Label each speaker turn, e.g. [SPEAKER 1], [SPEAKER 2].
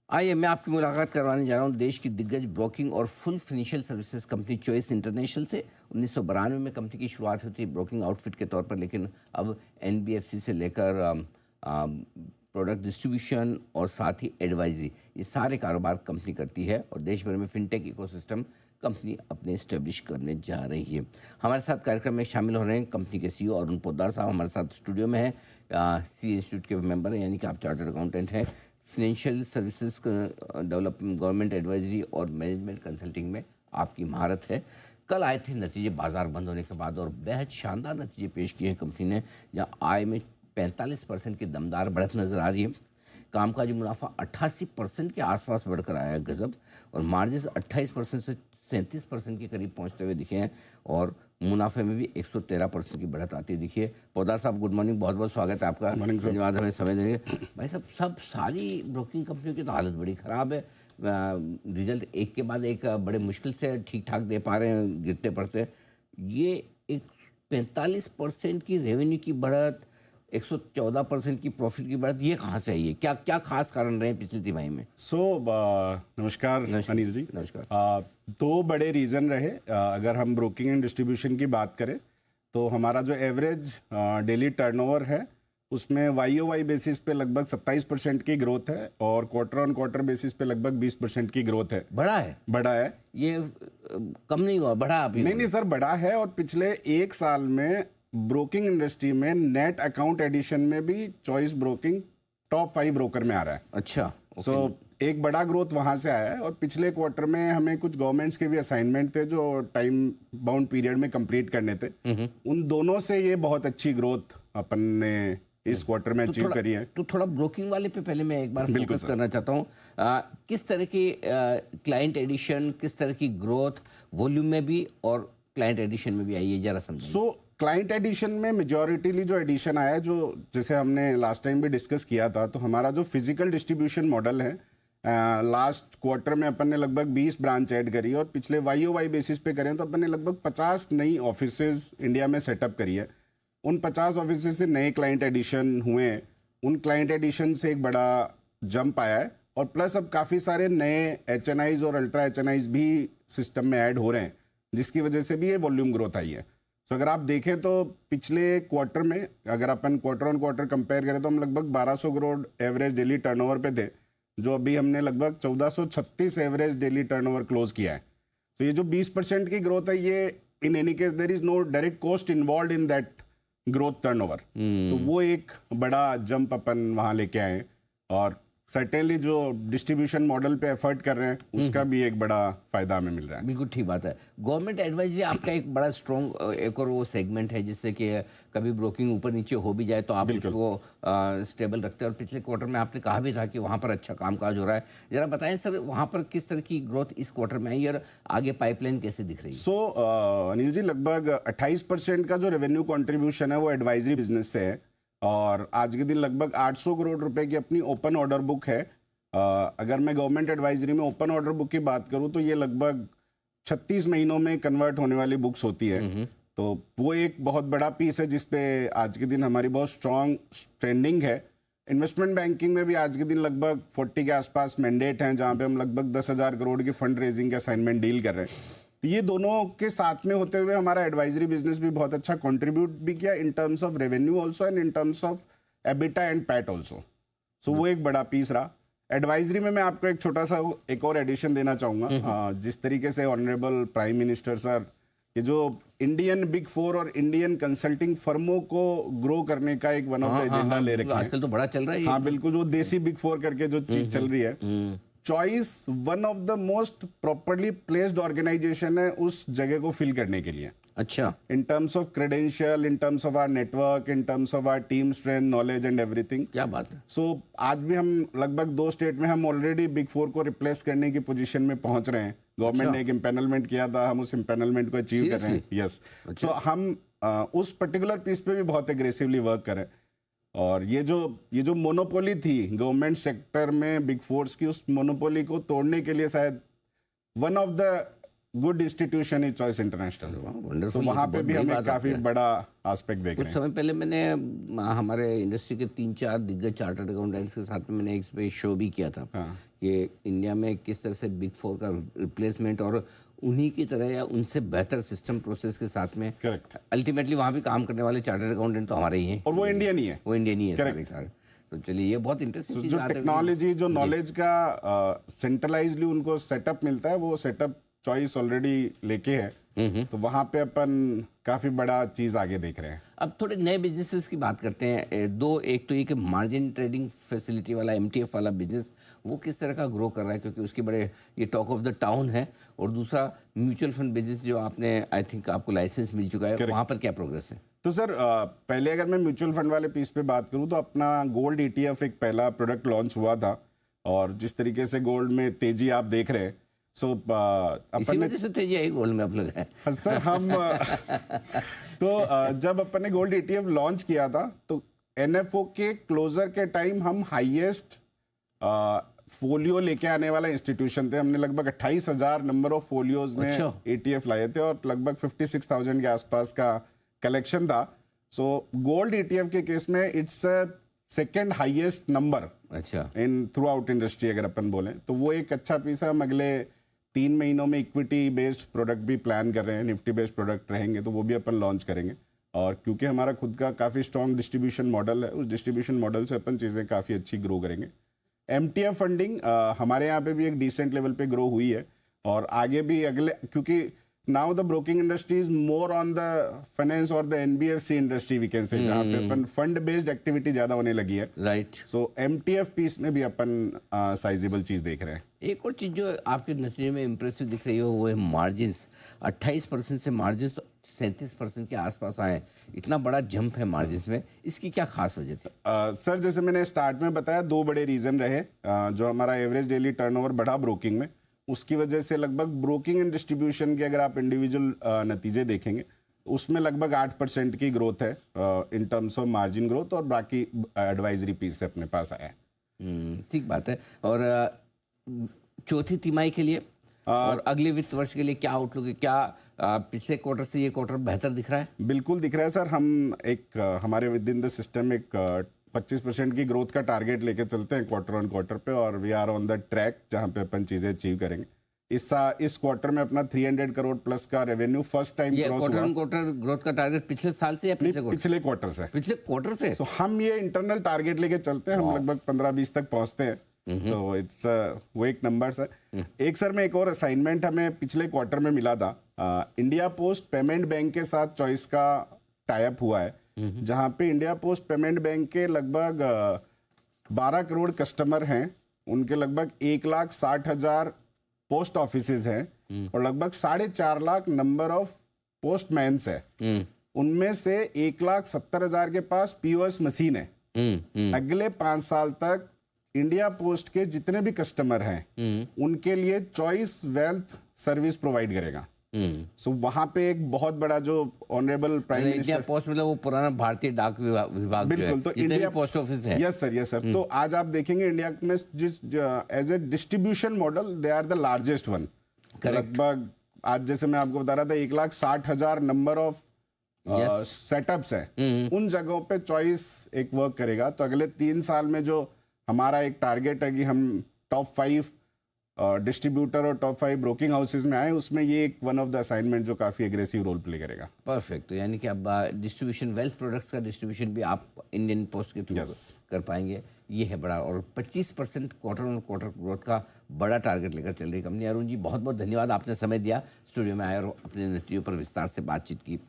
[SPEAKER 1] आइए मैं आपकी मुलाकात करवाने जा रहा हूँ देश की दिग्गज ब्रोकिंग और full financial services company choice international से। 1992 में कंपनी की शुरुआत हुई थी ब्रोकिंग आउटफिट के तौर पर, लेकिन अब एनबीएफसी से लेकर प्रोडक्ट डिस्ट्रीब्यूशन और साथ ही एडवाइजरी, ये सारे कारोबार कंपनी करती है और देश भर में फिनटेक इकोसिस्टम कंपनी अपने इस्टेब्लिश करने जा रही है। हमारे साथ कार्यक्रम में शामिल हो रहे हैं कंपनी के सीईओ अरुण पोद्दार साहब, हमारे साथ स्टूडियो में है। सी इंस्टीट्यूट के मेंबर हैं, यानी कि आप चार्टर्ड अकाउंटेंट हैं। Financial services development, government advisory और मैनेजमेंट कंसल्टिंग में आपकी महारत है। कल आए थे नतीजे बाजार बंद होने के बाद और बेहद शानदार नतीजे पेश किए हैं कंपनी ने, जहां आय में 45% की दमदार बढ़त नजर आ रही है। कामकाजी मुनाफा 88% के आसपास बढ़कर आया है, गजब। और मार्जिन 28% से 37% के करीब पहुंचते हुए दिखे हैं और मुनाफे में भी 113% की बढ़त आती है। देखिए पोद्दार साहब, गुड मॉर्निंग, बहुत बहुत स्वागत है आपका। धन्यवाद हमें समय देंगे। भाई साहब, सब सारी ब्रोकिंग कंपनियों की तो हालत बड़ी ख़राब है। रिजल्ट एक के बाद एक बड़े मुश्किल से ठीक ठाक दे पा रहे हैं, गिरते पड़ते। ये एक 45% की रेवेन्यू की बढ़त, 114% की प्रॉफिट की बढ़त, ये कहाँ से आई है? क्या क्या खास कारण रहे पिछली तिमाही में?
[SPEAKER 2] नमस्कार अनिल जी।
[SPEAKER 1] नमस्कार।
[SPEAKER 2] दो बड़े रीज़न रहे। अगर हम ब्रोकिंग एंड डिस्ट्रीब्यूशन की बात करें तो हमारा जो एवरेज डेली टर्नओवर है उसमें वाई बेसिस पे लगभग 27% की ग्रोथ है और क्वार्टर ऑन क्वार्टर बेसिस पे लगभग 20% की ग्रोथ है। बड़ा है ये,
[SPEAKER 1] कम नहीं हुआ, बढ़ा अभी?
[SPEAKER 2] नहीं सर, बड़ा है। और पिछले एक साल में ब्रोकिंग इंडस्ट्री में नेट अकाउंट एडिशन में भी चॉइस ब्रोकिंग टॉप 5 ब्रोकर में आ रहा है।
[SPEAKER 1] अच्छा,
[SPEAKER 2] एक बड़ा ग्रोथ वहां से आया है। और पिछले क्वार्टर में हमें कुछ गवर्नमेंट्स के भी असाइनमेंट थे जो टाइम बाउंड पीरियड में कंप्लीट करने थे। उन दोनों से ये बहुत अच्छी ग्रोथ अपन ने इस क्वार्टर में अचीव करी है।
[SPEAKER 1] तो थोड़ा ब्रोकिंग वाले पे पहले मैं एक बार फोकस करना चाहता हूँ। किस तरह की क्लाइंट एडिशन, किस तरह की ग्रोथ वॉल्यूम में भी और क्लाइंट एडिशन में भी आई है, जरा समझिए।
[SPEAKER 2] क्लाइंट एडिशन में मेजॉरिटीली जो एडिशन आया है, जो जैसे हमने लास्ट टाइम भी डिस्कस किया था, तो हमारा जो फिजिकल डिस्ट्रीब्यूशन मॉडल है, लास्ट क्वार्टर में अपन ने लगभग 20 ब्रांच ऐड करी और पिछले वाई बेसिस पे करें तो अपन ने लगभग 50 नई ऑफिसेज इंडिया में सेटअप करी है। उन 50 ऑफिसेज से नए क्लाइंट एडिशन हुए हैं। उन क्लाइंट एडिशन से एक बड़ा जंप आया है और प्लस अब काफ़ी सारे नए HNIs और अल्ट्रा HNIs भी सिस्टम में ऐड हो रहे हैं, जिसकी वजह से भी ये वॉल्यूम ग्रोथ आई है। तो अगर आप देखें तो पिछले क्वार्टर में अगर अपन क्वार्टर ऑन क्वार्टर कंपेयर करें तो हम लगभग 1200 करोड़ एवरेज डेली टर्नओवर पे थे, जो अभी हमने लगभग 1436 एवरेज डेली टर्नओवर क्लोज किया है। तो ये जो 20% की ग्रोथ है, ये in any case there is no direct cost involve in that growth turnover. तो वो एक बड़ा जंप अपन वहां लेके आए। और सर्टेनली जो डिस्ट्रीब्यूशन मॉडल पे एफर्ट कर रहे हैं उसका भी एक बड़ा फायदा हमें मिल रहा है।
[SPEAKER 1] बिल्कुल ठीक बात है। गवर्नमेंट एडवाइजरी आपका एक बड़ा स्ट्रॉन्ग एक और वो सेगमेंट है जिससे कि कभी ब्रोकिंग ऊपर नीचे हो भी जाए तो आप उसको स्टेबल रखते हैं। और पिछले क्वार्टर में आपने कहा भी था कि वहाँ पर अच्छा कामकाज हो रहा है। जरा बताएं सर, वहाँ पर किस तरह की ग्रोथ इस क्वार्टर में आई और आगे पाइपलाइन कैसे दिख रही है?
[SPEAKER 2] अनिल जी, लगभग 28% का जो रेवेन्यू कॉन्ट्रीब्यूशन है वो एडवाइजरी बिजनेस से है और आज के दिन लगभग 800 करोड़ रुपए की अपनी ओपन ऑर्डर बुक है। अगर मैं गवर्नमेंट एडवाइजरी में ओपन ऑर्डर बुक की बात करूं तो ये लगभग 36 महीनों में कन्वर्ट होने वाली बुक्स होती है। तो वो एक बहुत बड़ा पीस है जिसपे आज के दिन हमारी बहुत स्ट्रांग ट्रेंडिंग है। इन्वेस्टमेंट बैंकिंग में भी आज के दिन लगभग 40 के आसपास मैंडेट हैं, जहाँ पे हम लगभग 10,000 करोड़ की फंड रेजिंग के असाइनमेंट डील कर रहे हैं। तो ये दोनों के साथ में होते हुए हमारा एडवाइजरी बिजनेस भी बहुत अच्छा कंट्रीब्यूट भी किया in terms of revenue also and in terms of EBITDA and PAT also. So वो एक बड़ा पीस रहा। एडवाइजरी में मैं आपको एक छोटा सा एक और एडिशन देना चाहूँगा। जिस तरीके से ऑनरेबल प्राइम मिनिस्टर सर ये जो इंडियन बिग 4 और इंडियन कंसल्टिंग फर्मों को ग्रो करने का एक वन ऑफ द एजेंडा ले रखे हैं।
[SPEAKER 1] आजकल तो बड़ा चल रहा है।
[SPEAKER 2] हाँ बिल्कुल, जो देसी बिग 4 करके जो चीज चल रही है, choice one of the most properly placed organization है उस जगह को फिल करने के लिए।
[SPEAKER 1] अच्छा,
[SPEAKER 2] in terms of credential, in terms of our network, in terms of our team strength, knowledge and everything.
[SPEAKER 1] क्या बात है।
[SPEAKER 2] सो आज भी हम लगभग 2 स्टेट में हम ऑलरेडी बिग 4 को रिप्लेस करने की पोजीशन में पहुंच रहे हैं। गवर्नमेंट ने एक इम्पेनलमेंट किया था, हम उस इम्पेनलमेंट को अचीव कर रहे हैं। यस, सो हम उस पर्टिकुलर पीस पे भी बहुत एग्रेसिवली वर्क करें। और ये जो मोनोपोली थी गवर्नमेंट सेक्टर में बिग 4 की, उस मोनोपोली को तोड़ने के लिए शायद one of the good institution is choice international.
[SPEAKER 1] Wonderful.
[SPEAKER 2] So वहाँ पे भी हम एक काफी बड़ा एस्पेक्ट देख
[SPEAKER 1] कुछ
[SPEAKER 2] रहे हैं।
[SPEAKER 1] समय पहले मैंने हमारे इंडस्ट्री के 3-4 दिग्गज चार्टर्ड अकाउंटेंट्स के साथ में मैंने एक पे शो भी किया था कि इंडिया में किस तरह से बिग फोर का रिप्लेसमेंट और उन्हीं की तरह या उनसे बेहतर सिस्टम प्रोसेस के साथ में
[SPEAKER 2] करेक्ट।
[SPEAKER 1] अल्टीमेटली वहाँ भी काम करने वाले चार्टर्ड अकाउंटेंट तो हमारे ही हैं,
[SPEAKER 2] और वो इंडियन ही है।
[SPEAKER 1] वो इंडियन ही है सारे सारे। तो चलिए ये बहुत इंटरेस्टिंग चीज़
[SPEAKER 2] जो टेक्नोलॉजी जो नॉलेज का सेंट्रलाइजली उनको सेटअप मिलता है, वो सेटअप चॉइस ऑलरेडी लेके है, तो वहाँ पे अपन काफी बड़ा चीज आगे देख रहे हैं।
[SPEAKER 1] अब थोड़े नए बिजनेसेस की बात करते हैं। दो, एक तो ये कि मार्जिन ट्रेडिंग फैसिलिटी वाला MTF वाला बिजनेस वो किस तरह का ग्रो कर रहा है, क्योंकि उसके बड़े ये टॉक ऑफ द टाउन है। और दूसरा म्यूचुअल फंड बिजनेस जो आपने आई थिंक आपको लाइसेंस मिल चुका है, वहाँ पर क्या प्रोग्रेस है?
[SPEAKER 2] तो सर पहले अगर मैं म्यूचुअल फंड वाले पीस पे बात करूं तो अपना गोल्ड ETF एक पहला प्रोडक्ट लॉन्च हुआ था, और जिस तरीके से गोल्ड में तेजी आप देख रहे हैं, सो
[SPEAKER 1] इसी वजह से तेजी आई गोल्ड में आप लोग हैं।
[SPEAKER 2] सर हम तो जब अपन ने गोल्ड ETF लॉन्च किया था तो NFO के क्लोजर के टाइम हम हाईएस्ट फोलियो लेके आने वाला इंस्टीट्यूशन थे। हमने लगभग 28,000 नंबर ऑफ फोलियोज में ETF लाए थे और लगभग 56,000 के आसपास का कलेक्शन था। सो गोल्ड ETF के केस में इट्स सेकेंड हाईएस्ट नंबर
[SPEAKER 1] अच्छा
[SPEAKER 2] इन थ्रू आउट इंडस्ट्री अगर अपन बोलें तो वो एक अच्छा पीस है। हम अगले 3 महीनों में इक्विटी बेस्ड प्रोडक्ट भी प्लान कर रहे हैं, निफ्टी बेस्ड प्रोडक्ट रहेंगे तो वो भी अपन लॉन्च करेंगे। और क्योंकि हमारा खुद का काफ़ी स्ट्रॉन्ग डिस्ट्रीब्यूशन मॉडल है, उस डिस्ट्रीब्यूशन मॉडल से अपन चीज़ें काफ़ी अच्छी ग्रो करेंगे। MTF फंडिंग हमारे यहाँ पे भी एक डिसेंट लेवल पे ग्रो हुई है, और आगे भी अगले, क्योंकि now the broking industry is more on the finance और the NBFC industry we can say, जहाँ पे अपन फंड बेस्ड एक्टिविटी ज़्यादा होने लगी है।
[SPEAKER 1] राइट।
[SPEAKER 2] सो MTF पीस में भी अपन साइजेबल चीज़ देख रहे हैं।
[SPEAKER 1] एक और चीज़ जो आपके नतीजे में इम्प्रेसिव दिख रही हो वो है मार्जिन्स। 28% से मार्जिन्स 37% के आसपास आए, इतना बड़ा जंप है मार्जिन्स में, इसकी क्या खास वजह थी?
[SPEAKER 2] सर जैसे मैंने स्टार्ट में बताया, 2 बड़े रीज़न रहे। जो हमारा एवरेज डेली टर्नओवर बढ़ा ब्रोकिंग में, उसकी वजह से लगभग ब्रोकिंग एंड डिस्ट्रीब्यूशन के अगर आप इंडिविजुअल नतीजे देखेंगे उसमें लगभग 8% की ग्रोथ है इन टर्म्स ऑफ मार्जिन ग्रोथ, और बाकी एडवाइजरी पीस से अपने पास आया है।
[SPEAKER 1] ठीक बात है। और चौथी तिमाही के लिए और अगले वित्त वर्ष के लिए क्या आउटलुक है? क्या पिछले क्वार्टर से ये क्वार्टर बेहतर दिख रहा है?
[SPEAKER 2] बिल्कुल दिख रहा है सर। हम एक हमारे विद इन द सिस्टम एक 25% की ग्रोथ का टारगेट लेके चलते हैं क्वार्टर ऑन क्वार्टर पे, और we are on the track जहां पे अपन चीजें अचीव करेंगे। इस क्वार्टर में अपना 300 करोड़ प्लस का रेवेन्यू फर्स्ट टाइम क्रॉस हुआ।
[SPEAKER 1] क्वार्टर ऑन क्वार्टर ग्रोथ का टारगेट पिछले साल से या पिछले
[SPEAKER 2] क्वार्टर से?
[SPEAKER 1] पिछले क्वार्टर से।
[SPEAKER 2] सो हम ये इंटरनल टारगेट लेके चलते हैं, हम लगभग 15-20 तक पहुंचते हैं, तो इट्स वो एक नंबर है। एक सर में एक और असाइनमेंट हमें पिछले क्वार्टर में मिला था। इंडिया पोस्ट पेमेंट बैंक के साथ चॉइस का टाइप हुआ है, जहां पे इंडिया पोस्ट पेमेंट बैंक के लगभग 12 करोड़ कस्टमर हैं, उनके लगभग 1,60,000 पोस्ट ऑफिसेज हैं, और लगभग 4.5 लाख नंबर ऑफ पोस्टमैन्स है। उनमें से 1,70,000 के पास POS मशीन है। अगले 5 साल तक इंडिया पोस्ट के जितने भी कस्टमर हैं उनके लिए चॉइस वेल्थ सर्विस प्रोवाइड करेगा। सो वहां पे एक बहुत बड़ा जो honourable prime minister,
[SPEAKER 1] India post मतलब वो पुराना भारतीय डाक विभाग
[SPEAKER 2] बिल्कुल, तो इंडिया
[SPEAKER 1] पोस्ट ऑफिस है।
[SPEAKER 2] Yes sir. तो आज आप देखेंगे इंडिया में जिस as a distribution model they are the largest one. लगभग आज जैसे मैं आपको बता रहा था 1,60,000 नंबर ऑफ सेटअप्स है, उन जगहों पे चॉइस एक वर्क करेगा। तो अगले 3 साल में जो हमारा एक टारगेट है कि हम टॉप 5 डिस्ट्रीब्यूटर और टॉप 5 ब्रोकिंग हाउसेज में आए, उसमें ये एक वन ऑफ द असाइनमेंट जो काफी एग्रेसिव रोल प्ले करेगा।
[SPEAKER 1] परफेक्ट। तो यानी कि अब डिस्ट्रीब्यूशन वेल्थ प्रोडक्ट्स का डिस्ट्रीब्यूशन भी आप इंडियन पोस्ट के थ्रू कर पाएंगे, ये है बड़ा। और 25% क्वार्टर ऑन क्वार्टर ग्रोथ का बड़ा टारगेट लेकर चल रही कंपनी। अरुण जी बहुत बहुत धन्यवाद, आपने समय दिया, स्टूडियो में आए और अपने नतीजों पर विस्तार से बातचीत की।